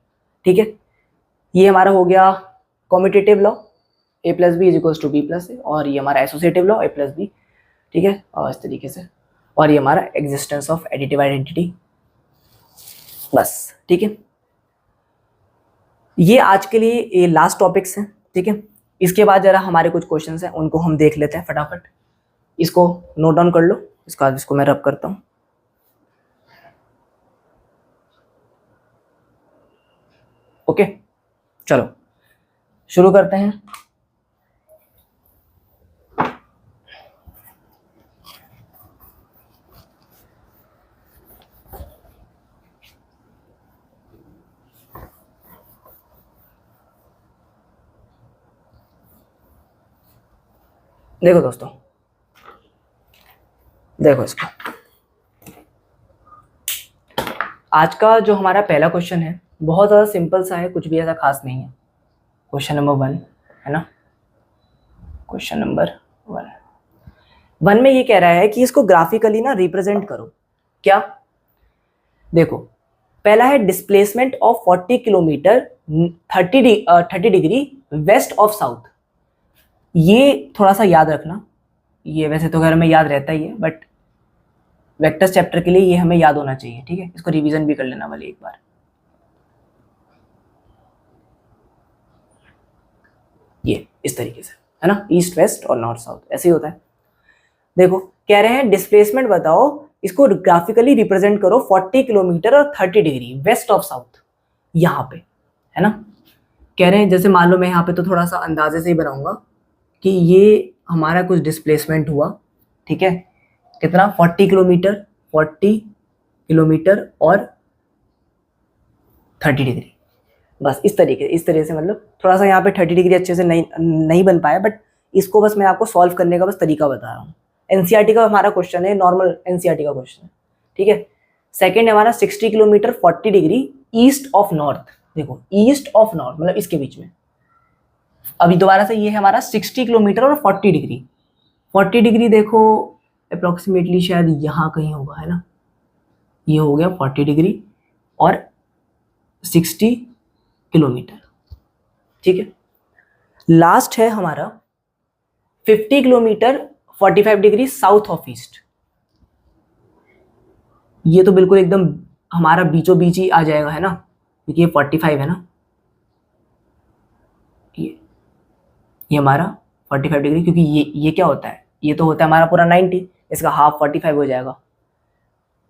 ठीक है। ये हमारा हो गया commutative law, a plus B is equals to B plus A, और ये हमारा associative law a plus B, ठीक है, और इस तरीके से, और ये हमारा एग्जिस्टेंस ऑफ एडिटिव आइडेंटिटी, बस, ठीक है। ये आज के लिए ये लास्ट टॉपिक्स हैं, ठीक है। इसके बाद जरा हमारे कुछ क्वेश्चंस हैं, उनको हम देख लेते हैं फटाफट। इसको नोट डाउन कर लो, इसका इसको मैं रब करता हूँ। ओके, चलो शुरू करते हैं। देखो दोस्तों, देखो इसको, आज का जो हमारा पहला क्वेश्चन है बहुत ज़्यादा सिंपल सा है, कुछ भी ऐसा खास नहीं है। क्वेश्चन नंबर 1 है ना, क्वेश्चन नंबर 1 में ये कह रहा है कि इसको ग्राफिकली ना रिप्रेजेंट करो। क्या? देखो, पहला है displacement of 40 kilometre 30 degree west of south. ये थोड़ा सा याद रखना, ये वैसे तो घर में याद रहता ही है, बट वेक्टर्स चैप्टर के लिए ये हमें याद होना चाहिए, ठीक है। इसको रिवीजन भी कर लेना वाले एक बार। ये इस तरीके से है ना, ईस्ट वेस्ट और नॉर्थ साउथ ऐसे ही होता है। देखो कह रहे हैं डिस्प्लेसमेंट बताओ, इसको ग्राफिकली रिप्रेजेंट करो 40 किलोमीटर और 30 डिग्री वेस्ट ऑफ साउथ, यहाँ पे है ना। कह रहे हैं जैसे मान लो मैं यहाँ पे तो थोड़ा सा अंदाजे से ही बनाऊंगा कि ये हमारा कुछ डिस्प्लेसमेंट हुआ, ठीक है, कितना 40 किलोमीटर और 30 डिग्री, बस इस तरह से मतलब थोड़ा सा यहाँ पे 30 डिग्री अच्छे से नहीं बन पाया, बट इसको बस मैं आपको सॉल्व करने का बस तरीका बता रहा हूँ। एनसीईआरटी का हमारा क्वेश्चन है, नॉर्मल एनसीईआरटी का क्वेश्चन है, ठीक है। सेकंड हमारा 60 kilometre 40 degree east of north. देखो ईस्ट ऑफ नॉर्थ मतलब इसके बीच में, अभी दोबारा से ये है हमारा 60 किलोमीटर और 40 डिग्री। 40 डिग्री देखो अप्रोक्सीमेटली शायद यहाँ कहीं होगा, है ना, ये हो गया 40 डिग्री और 60 किलोमीटर, ठीक है। लास्ट है हमारा 50 kilometre 45 degree south of east. ये तो बिल्कुल एकदम हमारा बीचों बीच ही आ जाएगा, है ना, क्योंकि ये 45 है ना, ये हमारा 45 डिग्री, क्योंकि ये क्या होता है, ये तो होता है हमारा पूरा 90, इसका हाफ 45 हो जाएगा।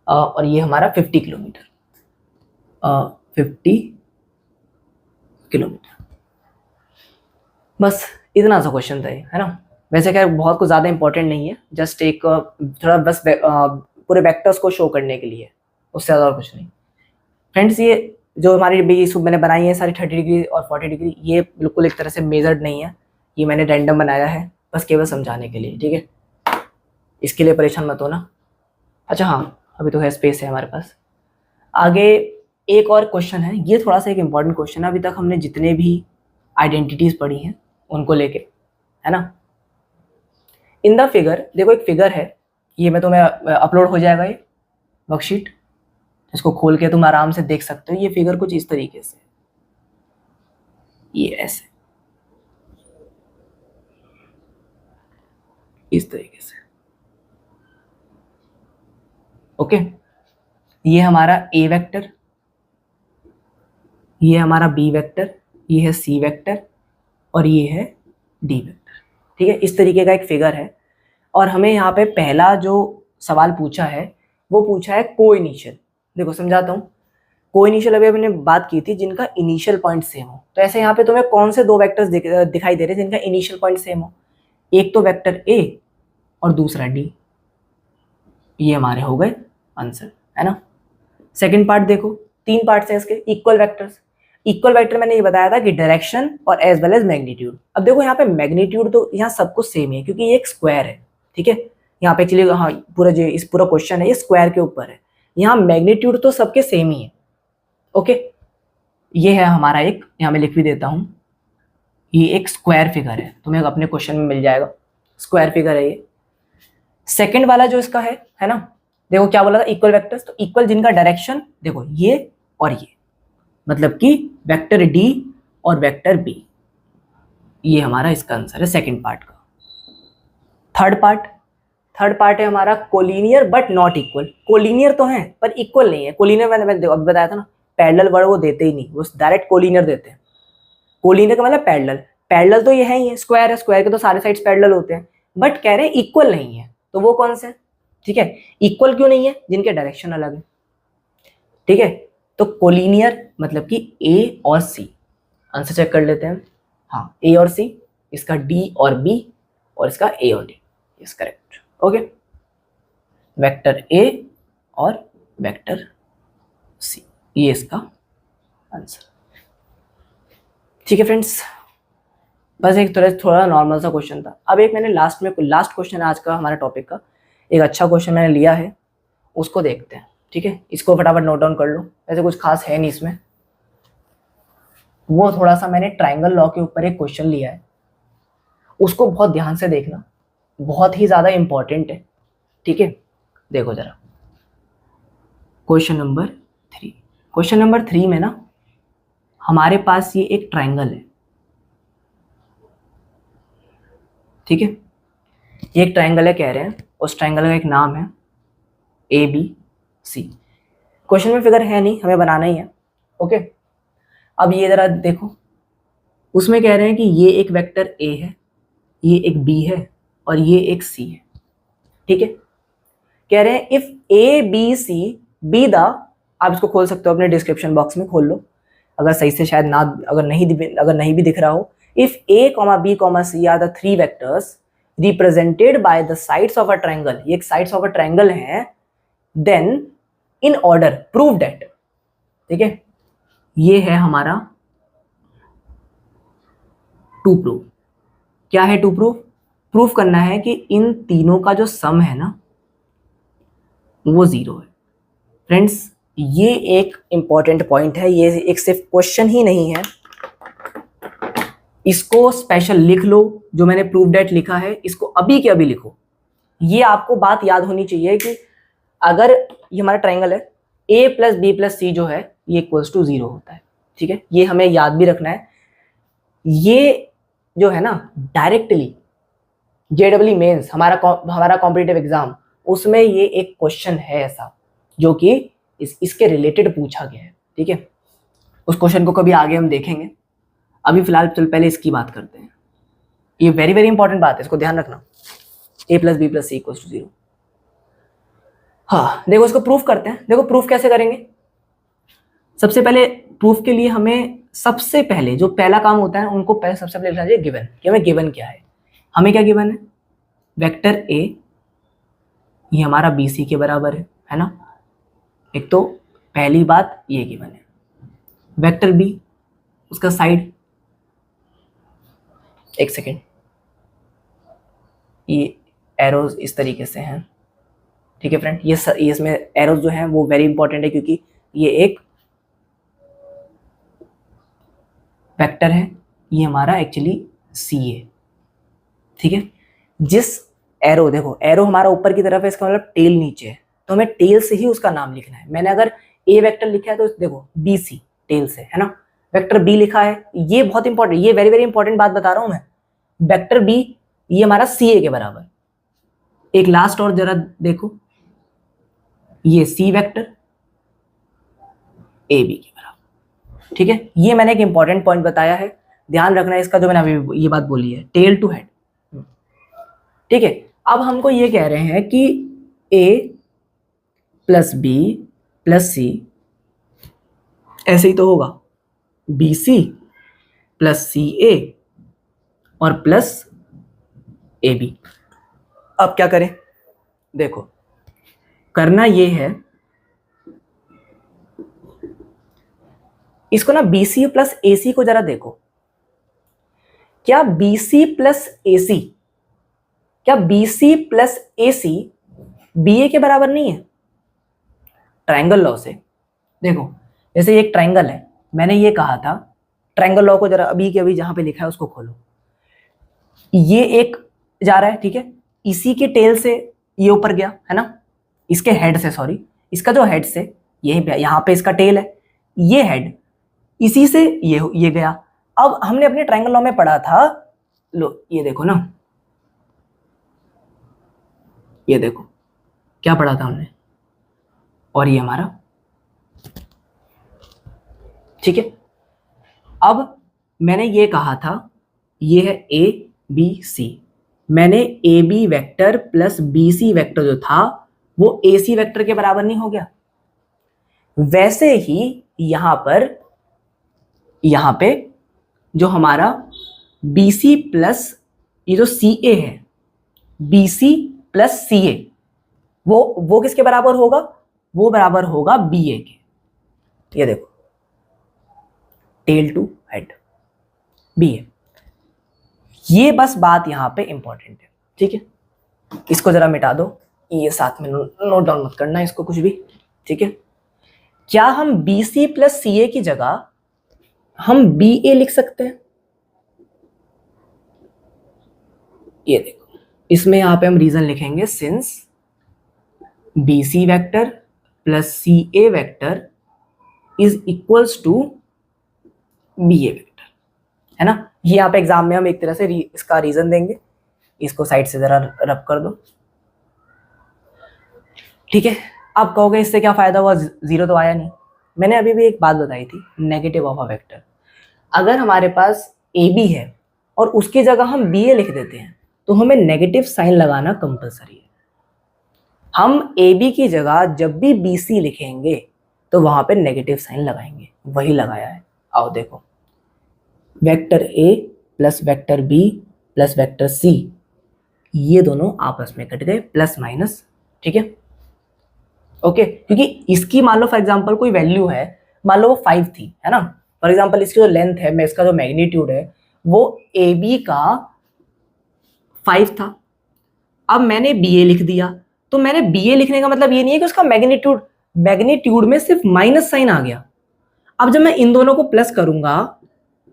और ये हमारा 50 किलोमीटर 50 किलोमीटर, बस इतना सा क्वेश्चन था ये, है ना। वैसे खैर बहुत कुछ ज़्यादा इंपॉर्टेंट नहीं है, जस्ट एक थोड़ा बस पूरे वेक्टर्स को शो करने के लिए, उससे ज़्यादा और कुछ नहीं। फ्रेंड्स ये जो हमारी मैंने बनाई है सारी 30 डिग्री और 40 डिग्री, ये बिल्कुल एक तरह से मेजर्ड नहीं है, ये मैंने रैंडम बनाया है बस केवल समझाने के लिए, ठीक है। इसके लिए परेशान मत होना। अच्छा हाँ, अभी तो है स्पेस है हमारे पास। आगे एक और क्वेश्चन है, ये थोड़ा सा एक इम्पॉर्टेंट क्वेश्चन है। अभी तक हमने जितने भी आइडेंटिटीज़ पढ़ी हैं उनको लेके, है ना। इन द फिगर, देखो एक फिगर है, ये मैं तुम्हें अपलोड हो जाएगा ये वर्कशीट, इसको खोल के तुम आराम से देख सकते हो। ये फिगर कुछ इस तरीके से, ये ऐसे इस तरीके से, ओके। ये हमारा ए वेक्टर, ये हमारा बी वेक्टर, ये है सी वेक्टर और ये है डी वेक्टर, ठीक है। इस तरीके का एक फिगर है। और हमें यहाँ पे पहला जो सवाल पूछा है वो पूछा है कोइनिशियल। देखो समझाता हूँ। कोइनिशियल अभी हमने बात की थी जिनका इनिशियल पॉइंट सेम हो। तो ऐसे यहाँ पे तुम्हें कौन से दो वेक्टर्स दिखाई दे रहे हैं जिनका इनिशियल पॉइंट सेम हो? एक तो वेक्टर ए और दूसरा डी। ये हमारे हो गए आंसर, है ना। सेकंड पार्ट देखो, 3 पार्ट्स हैं इसके, इक्वल वेक्टर्स। इक्वल वेक्टर मैंने ये बताया था कि डायरेक्शन और एज वेल एज मैग्नीट्यूड। अब देखो यहाँ पे मैग्नीट्यूड तो यहाँ सब कुछ सेम है क्योंकि ये एक स्क्वायर है, ठीक है। यहाँ पे एक्चुअली हाँ पूरा जो इस पूरा क्वेश्चन है ये स्क्वायर के ऊपर है। यहाँ मैग्नीट्यूड तो सबके सेम ही है, ओके। ये है हमारा एक, यहाँ मैं लिख भी देता हूँ, ये एक स्क्वायर फिगर है, तुम्हें अपने क्वेश्चन में मिल जाएगा। स्क्वायर फिगर है ये। सेकंड वाला जो इसका है ना, देखो क्या बोला था, इक्वल वेक्टर्स। तो इक्वल जिनका डायरेक्शन देखो ये और ये, मतलब कि वेक्टर डी और वेक्टर बी, ये हमारा इसका आंसर है सेकंड पार्ट का। थर्ड पार्ट है हमारा collinear but not equal. Collinear तो है पर इक्वल नहीं है। कोलिनियर मैंने अभी बताया था ना, पैरेलल वर्ड वो देते ही नहीं, वो डायरेक्ट कोलिनियर देते हैं। कोलिनियर का मतलब पैरेलल। पैरेलल तो ये है ही है, स्क्वायर है, स्क्वायर के तो सारे साइड्स पैरेलल होते हैं, बट कह रहे हैं इक्वल नहीं है। तो वो कौन से, ठीक है। इक्वल क्यों नहीं है? जिनके डायरेक्शन अलग है, ठीक है। तो कोलिनियर मतलब कि ए और सी। आंसर चेक कर लेते हैं। हाँ, ए और सी, इसका डी और बी और इसका ए और D, is correct, okay. Vector A और वेक्टर सी, ये इसका आंसर, ठीक है फ्रेंड्स। बस एक थोड़ा नॉर्मल सा क्वेश्चन था। अब एक मैंने लास्ट क्वेश्चन है आज का हमारे टॉपिक का, एक अच्छा क्वेश्चन मैंने लिया है, उसको देखते हैं, ठीक है। इसको फटाफट नोट डाउन कर लो, ऐसे कुछ खास है नहीं इसमें। वो थोड़ा सा मैंने ट्रायंगल लॉ के ऊपर एक क्वेश्चन लिया है, उसको बहुत ध्यान से देखना, बहुत ही ज़्यादा इंपॉर्टेंट है, ठीक है। देखो जरा क्वेश्चन नंबर 3। क्वेश्चन नंबर 3 में ना हमारे पास ये एक ट्रायंगल है, ठीक है। ये एक ट्रायंगल है कह रहे हैं, उस ट्रायंगल का एक नाम है ABC। क्वेश्चन में फिगर है नहीं, हमें बनाना ही है, ओके। अब ये जरा देखो, उसमें कह रहे हैं कि ये एक वेक्टर A है, ये एक B है और ये एक C है, ठीक है। कह रहे हैं इफ ABC बी द, आप इसको खोल सकते हो अपने डिस्क्रिप्शन बॉक्स में, खोल लो अगर सही से शायद ना, अगर नहीं भी दिख रहा हो। If A, B, C are the 3 vectors represented by the sides of a triangle, ये एक साइड्स ऑफ अ ट्रायंगल है, then in order prove that, ठीक है। ये है हमारा टू प्रूव। क्या है टू प्रूव? प्रूव करना है कि इन तीनों का जो सम है ना वो 0 है। फ्रेंड्स ये एक इंपॉर्टेंट पॉइंट है, ये एक सिर्फ क्वेश्चन ही नहीं है, इसको स्पेशल लिख लो। जो मैंने प्रूव दैट लिखा है इसको अभी के अभी लिखो। ये आपको बात याद होनी चाहिए कि अगर ये हमारा ट्रायंगल है, A + B + C जो है ये इक्वल्स टू 0 होता है, ठीक है। ये हमें याद भी रखना है। ये जो है ना डायरेक्टली JEE मेंस हमारा कॉम्पिटिटिव एग्जाम, उसमें ये एक क्वेश्चन है ऐसा जो कि इसके रिलेटेड पूछा गया है, ठीक है। उस क्वेश्चन को कभी आगे हम देखेंगे, अभी फिलहाल चल पहले इसकी बात करते हैं। ये वेरी वेरी इंपॉर्टेंट बात है, इसको ध्यान रखना। A + B + C = 0। हाँ देखो इसको प्रूफ करते हैं। देखो प्रूफ कैसे करेंगे? सबसे पहले प्रूफ के लिए हमें सबसे पहले जो पहला काम होता है उनको पहले सबसे पहले लिखना चाहिए गिवन, कि हमें गिवन क्या है। हमें क्या गिवन है? वेक्टर A ये हमारा BC के बराबर है ना। एक तो पहली बात ये गिवन है। वेक्टर B उसका साइड, एक सेकेंड, ये एरोज इस तरीके से हैं, ठीक है फ्रेंड। ये इसमें एरोज जो हैं वो वेरी इंपॉर्टेंट है क्योंकि ये एक वेक्टर है, ये हमारा एक्चुअली सी ए, ठीक है। जिस एरो, देखो एरो हमारा ऊपर की तरफ है, इसका मतलब टेल नीचे है, तो हमें टेल से ही उसका नाम लिखना है। मैंने अगर ए वेक्टर लिखा है तो देखो बी सी टेल से है ना, वेक्टर बी लिखा है, ये बहुत इंपॉर्टेंट, ये वेरी वेरी इंपॉर्टेंट बात बता रहा हूं मैं। वेक्टर बी ये हमारा सी ए के बराबर। एक लास्ट और जरा देखो, ये सी वेक्टर ए बी के बराबर, ठीक है। ये मैंने एक इंपॉर्टेंट पॉइंट बताया है, ध्यान रखना है इसका, जो मैंने अभी ये बात बोली है, टेल टू हेड, ठीक है। अब हमको ये कह रहे हैं कि ए प्लस बी प्लस सी, ऐसे ही तो होगा, बी सी प्लस सी ए और प्लस ए बी। अब क्या करें, देखो करना ये है, इसको ना बी सी प्लस ए सी को जरा देखो, क्या बी सी प्लस ए सी, क्या बी सी प्लस ए सी बी ए के बराबर नहीं है? ट्रायंगल लॉ से देखो, जैसे ये एक ट्रायंगल है, मैंने ये कहा था, ट्रायंगल लॉ को जरा अभी के अभी जहां पे लिखा है उसको खोलो, ये एक जा रहा है, ठीक है, इसी के टेल से ये ऊपर गया है ना, इसके हेड से, सॉरी इसका जो हेड से, ये यहां पे इसका टेल है, ये हेड इसी से ये गया। अब हमने अपने ट्रायंगल लॉ में पढ़ा था, लो ये देखो ना, ये देखो क्या पढ़ा था हमने, और ये हमारा, ठीक है। अब मैंने ये कहा था, ये है ए बी सी, मैंने A B vector plus B C vector जो था वो ए सी वेक्टर के बराबर नहीं हो गया? वैसे ही यहां पे जो हमारा बी सी प्लस ये जो सी ए है, बी सी प्लस सी ए, वो किसके बराबर होगा? वो बराबर होगा बी ए के। ये देखो टेल टू हेड बी ए, ये बस बात यहां पे इंपॉर्टेंट है, ठीक है। इसको जरा मिटा दो, ये साथ में नोट डाउन मत करना इसको कुछ भी, ठीक है। क्या हम बी सी प्लस सी ए की जगह हम बी ए लिख सकते हैं? ये देखो, इसमें यहां पे हम रीजन लिखेंगे, since B C vector plus C A vector is equals to B A vector, है ना। ये यहाँ पे एग्जाम में हम एक तरह से इसका रीजन देंगे, इसको साइड से जरा रब कर दो, ठीक है। आप कहोगे इससे क्या फायदा हुआ, जीरो तो आया नहीं। मैंने अभी भी एक बात बताई थी, नेगेटिव ऑफ अ वेक्टर, अगर हमारे पास ए बी है और उसकी जगह हम बी ए लिख देते हैं तो हमें नेगेटिव साइन लगाना कंपलसरी है। हम ए बी की जगह जब भी बी सी लिखेंगे तो वहां पे नेगेटिव साइन लगाएंगे, वही लगाया है। आओ देखो, vector A plus vector B plus vector C, ये दोनों आपस में कट गए, प्लस माइनस, ठीक है, ओके। क्योंकि इसकी मान लो फॉर एग्जांपल कोई वैल्यू है, मान लो वो 5 थी, है ना, फॉर एग्जांपल इसकी जो लेंथ है, मैं इसका जो मैग्नीट्यूड है वो ए बी का 5 था, अब मैंने बी ए लिख दिया, तो मैंने बी ए लिखने का मतलब ये नहीं है कि उसका मैग्नीट्यूड में सिर्फ माइनस साइन आ गया। अब जब मैं इन दोनों को प्लस करूंगा,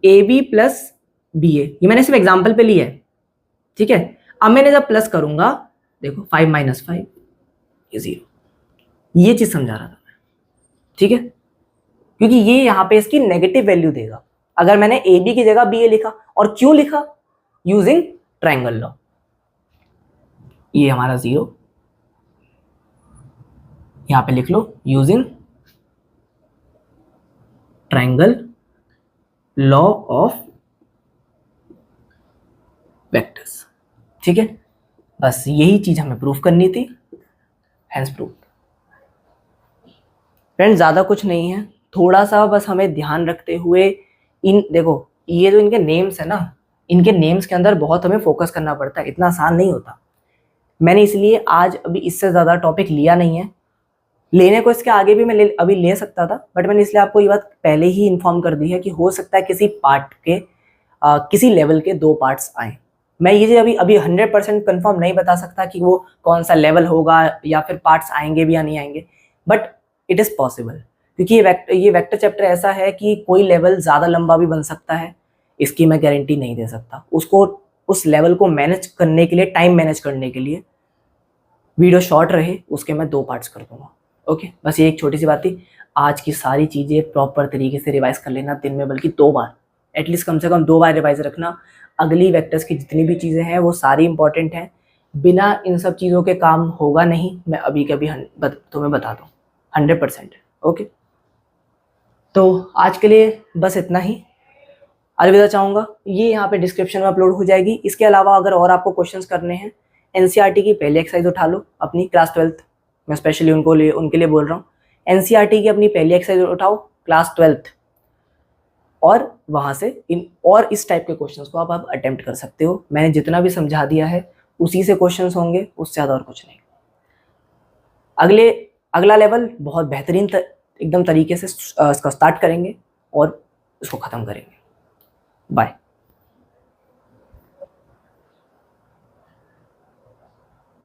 ए बी प्लस बी ए, ये मैंने सिर्फ एग्जाम्पल पे लिया है, ठीक है। अब मैंने जब प्लस करूंगा, देखो 5 माइनस 5 ये 0, ये चीज समझा रहा था मैं, ठीक है, क्योंकि ये यहां पे इसकी नेगेटिव वैल्यू देगा अगर मैंने ए बी की जगह बी ए लिखा। और क्यों लिखा? Using triangle law. ये हमारा 0 यहां पे लिख लो, using triangle law of vectors, ठीक है। बस यही चीज हमें प्रूफ करनी थी, हेंस प्रूफ। फ्रेंड्स ज्यादा कुछ नहीं है, थोड़ा सा बस हमें ध्यान रखते हुए इन, देखो ये जो इनके नेम्स है ना, इनके नेम्स के अंदर बहुत हमें फोकस करना पड़ता है, इतना आसान नहीं होता। मैंने इसलिए आज अभी इससे ज़्यादा टॉपिक लिया नहीं है, लेने को इसके आगे भी मैं अभी ले सकता था, बट मैंने इसलिए आपको ये बात पहले ही इन्फॉर्म कर दी है कि हो सकता है किसी पार्ट के किसी लेवल के 2 पार्ट्स आए। मैं ये अभी 100% कन्फर्म नहीं बता सकता कि वो कौन सा लेवल होगा या फिर पार्ट्स आएंगे भी या नहीं आएंगे, बट इट इज़ पॉसिबल, क्योंकि ये वेक्टर चैप्टर ऐसा है कि कोई लेवल ज़्यादा लंबा भी बन सकता है इसकी मैं गारंटी नहीं दे सकता। उसको उस लेवल को मैनेज करने के लिए, टाइम मैनेज करने के लिए वीडियो शॉर्ट रहे उसके मैं 2 पार्ट्स कर दूंगा। ओके, बस ये एक छोटी सी बात थी। आज की सारी चीज़ें प्रॉपर तरीके से रिवाइज कर लेना दिन में, बल्कि 2 बार, एटलीस्ट कम से कम 2 बार रिवाइज रखना। अगली वेक्टर्स की जितनी भी चीज़ें हैं वो सारी इंपॉर्टेंट हैं। बिना इन सब चीज़ों के काम होगा नहीं, मैं अभी कभी तुम्हें बता दूँ 100%। ओके, तो आज के लिए बस इतना ही, अलविदा चाहूँगा। ये यहाँ पे डिस्क्रिप्शन में अपलोड हो जाएगी। इसके अलावा अगर और आपको क्वेश्चंस करने हैं, एनसीईआरटी की पहली एक्सरसाइज उठा लो अपनी क्लास 12th, मैं स्पेशली उनके लिए बोल रहा हूँ। एनसीईआरटी की अपनी पहली एक्सरसाइज उठाओ क्लास 12th, और वहाँ से इस टाइप के क्वेश्चंस को आप अटेम्प्ट कर सकते हो। मैंने जितना भी समझा दिया है उसी से क्वेश्चंस होंगे, उससे ज़्यादा और कुछ नहीं। अगला लेवल बहुत बेहतरीन एकदम तरीके से इसका स्टार्ट करेंगे और इसको ख़त्म करेंगे। बाय।